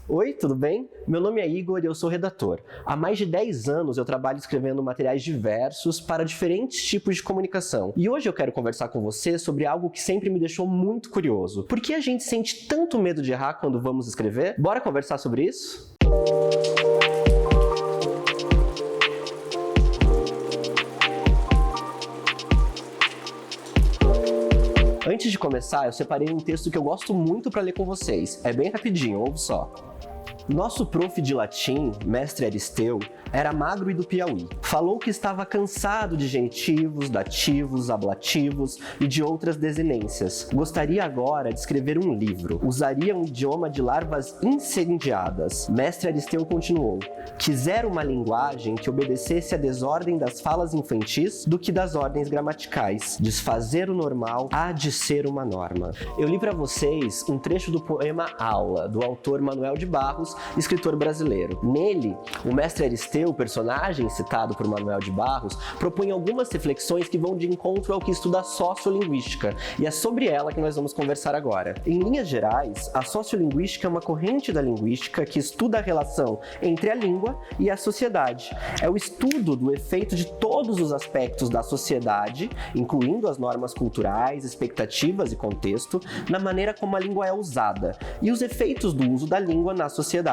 Oi, tudo bem? Meu nome é Igor e eu sou redator. Há mais de 10 anos eu trabalho escrevendo materiais diversos para diferentes tipos de comunicação. E hoje eu quero conversar com você sobre algo que sempre me deixou muito curioso. Por que a gente sente tanto medo de errar quando vamos escrever? Bora conversar sobre isso? Antes de começar, eu separei um texto que eu gosto muito para ler com vocês. É bem rapidinho, ouve só. Nosso prof de latim, mestre Aristeu, era magro e do Piauí. Falou que estava cansado de genitivos, dativos, ablativos e de outras desinências. Gostaria agora de escrever um livro. Usaria um idioma de larvas incendiadas. Mestre Aristeu continuou: quisera uma linguagem que obedecesse à desordem das falas infantis do que das ordens gramaticais. Desfazer o normal há de ser uma norma. Eu li para vocês um trecho do poema Aula, do autor Manuel de Barros, escritor brasileiro. Nele, o mestre Aristeu, personagem citado por Manuel de Barros, propõe algumas reflexões que vão de encontro ao que estuda a sociolinguística, e é sobre ela que nós vamos conversar agora. Em linhas gerais, a sociolinguística é uma corrente da linguística que estuda a relação entre a língua e a sociedade. É o estudo do efeito de todos os aspectos da sociedade, incluindo as normas culturais, expectativas e contexto, na maneira como a língua é usada, e os efeitos do uso da língua na sociedade.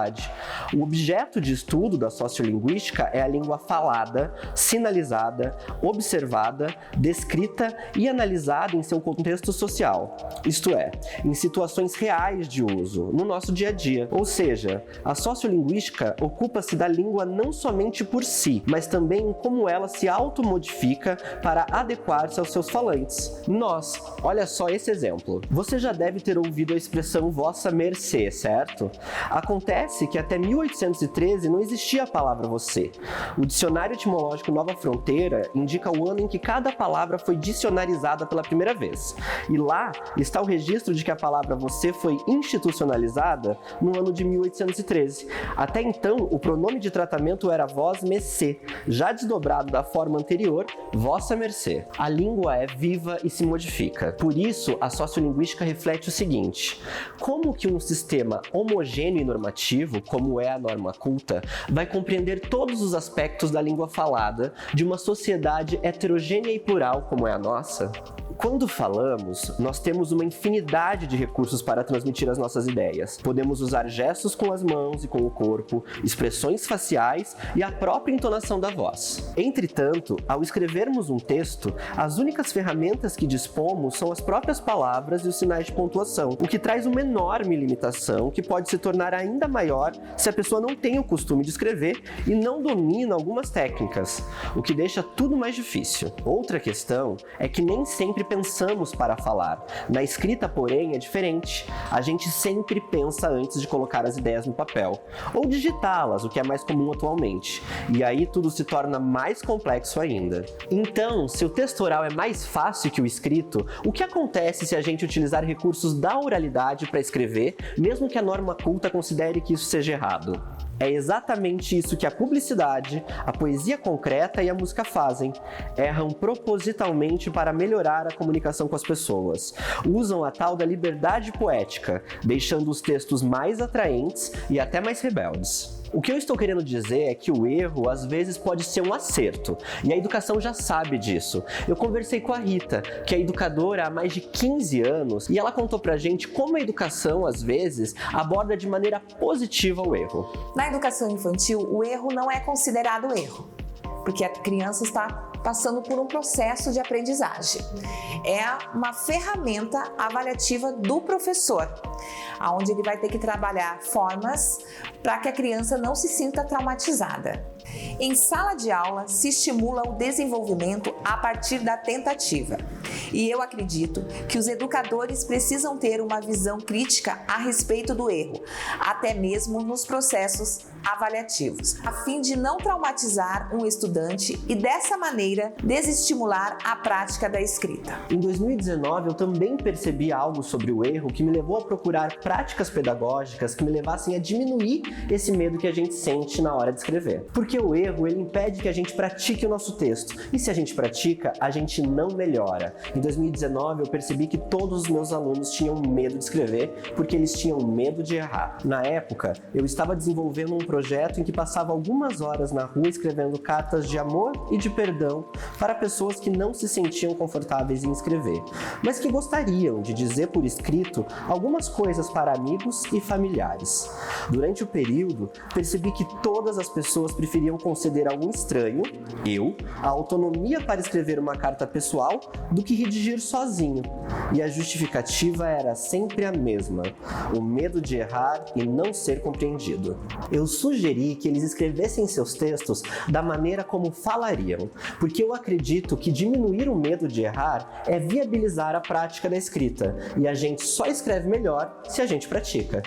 O objeto de estudo da sociolinguística é a língua falada, sinalizada, observada, descrita e analisada em seu contexto social, isto é, em situações reais de uso, no nosso dia a dia. Ou seja, a sociolinguística ocupa-se da língua não somente por si, mas também em como ela se automodifica para adequar-se aos seus falantes. Nós, olha só esse exemplo. Você já deve ter ouvido a expressão vossa mercê, certo? Acontece que até 1813 não existia a palavra você. O dicionário etimológico Nova Fronteira indica o ano em que cada palavra foi dicionarizada pela primeira vez. E lá está o registro de que a palavra você foi institucionalizada no ano de 1813. Até então, o pronome de tratamento era vós mecê, já desdobrado da forma anterior, vossa mercê. A língua é viva e se modifica. Por isso, a sociolinguística reflete o seguinte: como que um sistema homogêneo e normativo, como é a norma culta, vai compreender todos os aspectos da língua falada de uma sociedade heterogênea e plural como é a nossa? Quando falamos, nós temos uma infinidade de recursos para transmitir as nossas ideias. Podemos usar gestos com as mãos e com o corpo, expressões faciais e a própria entonação da voz. Entretanto, ao escrevermos um texto, as únicas ferramentas que dispomos são as próprias palavras e os sinais de pontuação, o que traz uma enorme limitação que pode se tornar ainda maior se a pessoa não tem o costume de escrever e não domina algumas técnicas, o que deixa tudo mais difícil. Outra questão é que nem sempre pensamos para falar. Na escrita, porém, é diferente. A gente sempre pensa antes de colocar as ideias no papel, ou digitá-las, o que é mais comum atualmente. E aí tudo se torna mais complexo ainda. Então, se o texto oral é mais fácil que o escrito, o que acontece se a gente utilizar recursos da oralidade para escrever, mesmo que a norma culta considere que isso seja errado? É exatamente isso que a publicidade, a poesia concreta e a música fazem. Erram propositalmente para melhorar a comunicação com as pessoas. Usam a tal da liberdade poética, deixando os textos mais atraentes e até mais rebeldes. O que eu estou querendo dizer é que o erro, às vezes, pode ser um acerto, e a educação já sabe disso. Eu conversei com a Rita, que é educadora há mais de 15 anos, e ela contou pra gente como a educação, às vezes, aborda de maneira positiva o erro. Na educação infantil, o erro não é considerado erro, porque a criança está passando por um processo de aprendizagem. É uma ferramenta avaliativa do professor, onde ele vai ter que trabalhar formas para que a criança não se sinta traumatizada. Em sala de aula, se estimula o desenvolvimento a partir da tentativa. E eu acredito que os educadores precisam ter uma visão crítica a respeito do erro, até mesmo nos processos avaliativos, a fim de não traumatizar um estudante e, dessa maneira, desestimular a prática da escrita. Em 2019, eu também percebi algo sobre o erro que me levou a procurar práticas pedagógicas que me levassem a diminuir esse medo que a gente sente na hora de escrever. Porque o erro, ele impede que a gente pratique o nosso texto. E se a gente pratica, a gente não melhora. Em 2019, eu percebi que todos os meus alunos tinham medo de escrever porque eles tinham medo de errar. Na época, eu estava desenvolvendo um projeto em que passava algumas horas na rua escrevendo cartas de amor e de perdão para pessoas que não se sentiam confortáveis em escrever, mas que gostariam de dizer por escrito algumas coisas para amigos e familiares. Durante o período, percebi que todas as pessoas preferiam conceder a um estranho, eu, a autonomia para escrever uma carta pessoal do que redigir sozinho. E a justificativa era sempre a mesma: o medo de errar e não ser compreendido. Eu sugeri que eles escrevessem seus textos da maneira como falariam, porque eu acredito que diminuir o medo de errar é viabilizar a prática da escrita, e a gente só escreve melhor se a gente pratica.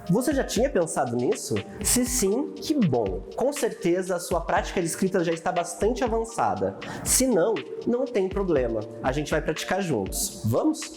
Você já tinha pensado nisso? Se sim, que bom! Com certeza a sua prática de escrita já está bastante avançada. Se não, não tem problema. A gente vai praticar juntos. Vamos?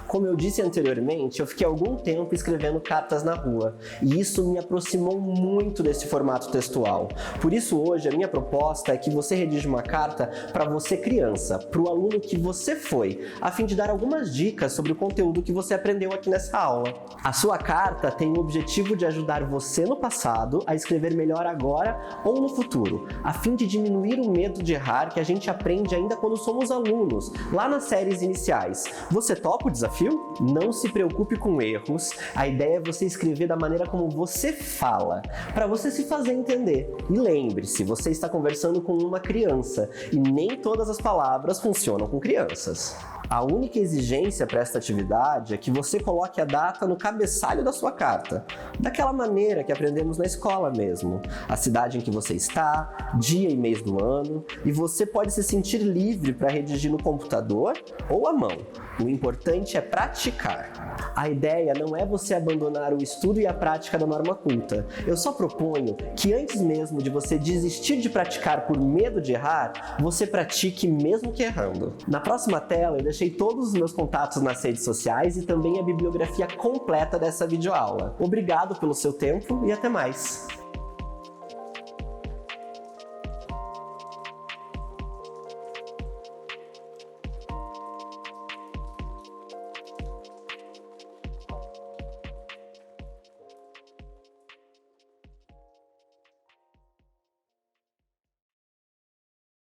Como eu disse anteriormente, eu fiquei algum tempo escrevendo cartas na rua, e isso me aproximou muito desse formato textual. Por isso hoje a minha proposta é que você redija uma carta para você criança, para o aluno que você foi, a fim de dar algumas dicas sobre o conteúdo que você aprendeu aqui nessa aula. A sua carta tem o objetivo de ajudar você no passado a escrever melhor agora ou no futuro, a fim de diminuir o medo de errar que a gente aprende ainda quando somos alunos, lá nas séries iniciais. Você topa o desafio? Não se preocupe com erros, a ideia é você escrever da maneira como você fala, para você se fazer entender. E lembre-se, você está conversando com uma criança, e nem todas as palavras funcionam com crianças. A única exigência para esta atividade é que você coloque a data no cabeçalho da sua carta, daquela maneira que aprendemos na escola mesmo. A cidade em que você está, dia e mês do ano, e você pode se sentir livre para redigir no computador ou à mão. O importante é praticar. A ideia não é você abandonar o estudo e a prática da norma culta. Eu só proponho que antes mesmo de você desistir de praticar por medo de errar, você pratique mesmo que errando. Na próxima tela eu deixei todos os meus contatos nas redes sociais e também a bibliografia completa dessa videoaula. Obrigado pelo seu tempo e até mais!